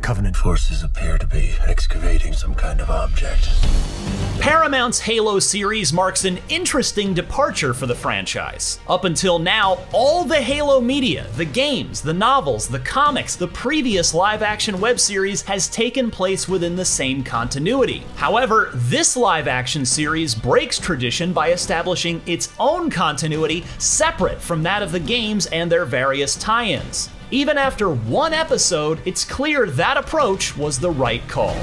Covenant forces appear to be excavating some kind of object. Paramount's Halo series marks an interesting departure for the franchise. Up until now, all the Halo media, the games, the novels, the comics, the previous live-action web series has taken place within the same continuity. However, this live-action series breaks tradition by establishing its own continuity separate from that of the games and their various tie-ins. Even after one episode, it's clear that approach was the right call.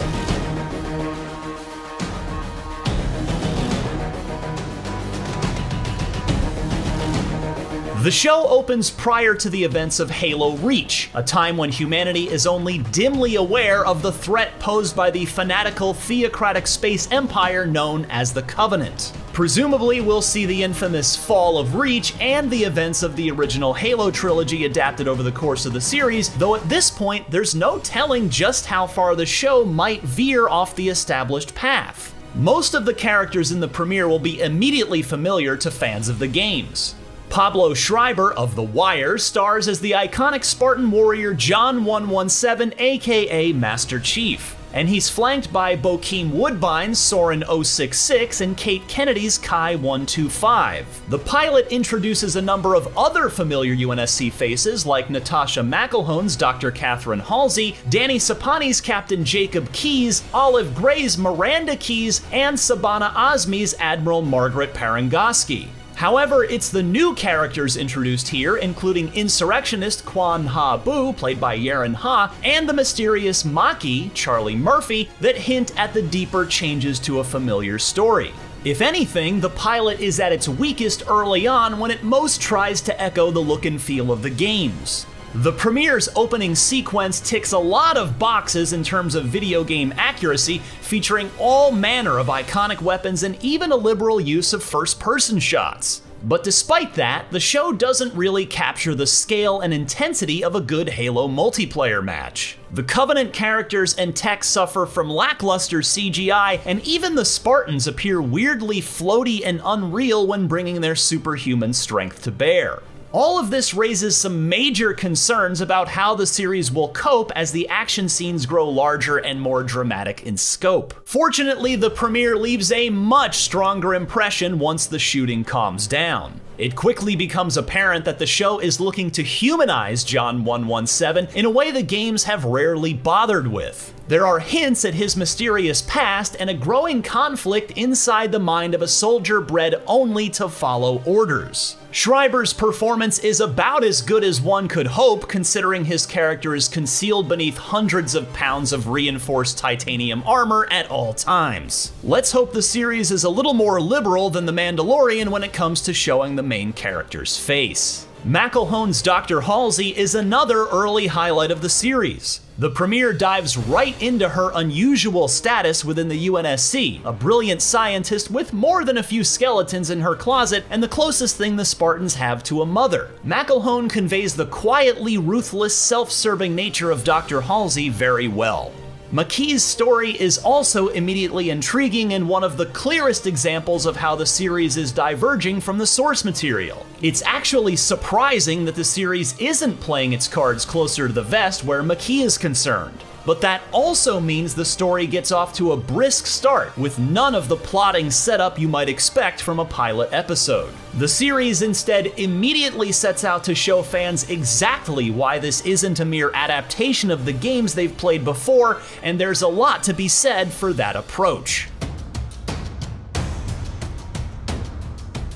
The show opens prior to the events of Halo Reach, a time when humanity is only dimly aware of the threat posed by the fanatical theocratic space empire known as the Covenant. Presumably, we'll see the infamous fall of Reach and the events of the original Halo trilogy adapted over the course of the series, though at this point, there's no telling just how far the show might veer off the established path. Most of the characters in the premiere will be immediately familiar to fans of the games. Pablo Schreiber of The Wire stars as the iconic Spartan warrior John 117, aka Master Chief, and he's flanked by Bokeem Woodbine's Soren 066 and Kate Kennedy's Kai 125. The pilot introduces a number of other familiar UNSC faces like Natasha McElhone's Dr. Catherine Halsey, Danny Sapani's Captain Jacob Keyes, Olive Gray's Miranda Keyes, and Sabana Azmi's Admiral Margaret Parangoski. However, it's the new characters introduced here, including insurrectionist Quan Ha Bu, played by Yaren Ha, and the mysterious Maki, Charlie Murphy, that hint at the deeper changes to a familiar story. If anything, the pilot is at its weakest early on when it most tries to echo the look and feel of the games. The premiere's opening sequence ticks a lot of boxes in terms of video game accuracy, featuring all manner of iconic weapons and even a liberal use of first-person shots. But despite that, the show doesn't really capture the scale and intensity of a good Halo multiplayer match. The Covenant characters and tech suffer from lackluster CGI, and even the Spartans appear weirdly floaty and unreal when bringing their superhuman strength to bear. All of this raises some major concerns about how the series will cope as the action scenes grow larger and more dramatic in scope. Fortunately, the premiere leaves a much stronger impression once the shooting calms down. It quickly becomes apparent that the show is looking to humanize John 117 in a way the games have rarely bothered with. There are hints at his mysterious past and a growing conflict inside the mind of a soldier bred only to follow orders. Schreiber's performance is about as good as one could hope, considering his character is concealed beneath hundreds of pounds of reinforced titanium armor at all times. Let's hope the series is a little more liberal than The Mandalorian when it comes to showing the main character's face. McElhone's Dr. Halsey is another early highlight of the series. The premiere dives right into her unusual status within the UNSC, a brilliant scientist with more than a few skeletons in her closet and the closest thing the Spartans have to a mother. McElhone conveys the quietly ruthless, self-serving nature of Dr. Halsey very well. Maki's story is also immediately intriguing and one of the clearest examples of how the series is diverging from the source material. It's actually surprising that the series isn't playing its cards closer to the vest where Maki is concerned. But that also means the story gets off to a brisk start with none of the plotting setup you might expect from a pilot episode. The series instead immediately sets out to show fans exactly why this isn't a mere adaptation of the games they've played before, and there's a lot to be said for that approach.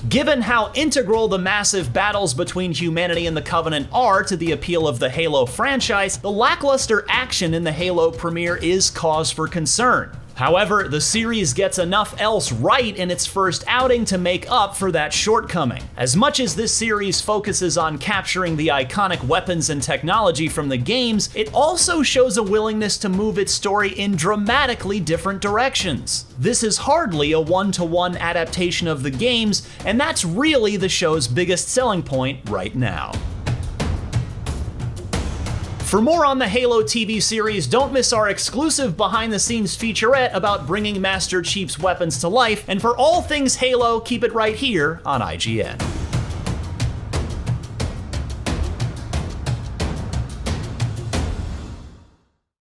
Given how integral the massive battles between humanity and the Covenant are to the appeal of the Halo franchise, the lackluster action in the Halo premiere is cause for concern. However, the series gets enough else right in its first outing to make up for that shortcoming. As much as this series focuses on capturing the iconic weapons and technology from the games, it also shows a willingness to move its story in dramatically different directions. This is hardly a one-to-one adaptation of the games, and that's really the show's biggest selling point right now. For more on the Halo TV series, don't miss our exclusive behind-the-scenes featurette about bringing Master Chief's weapons to life, and for all things Halo, keep it right here on IGN.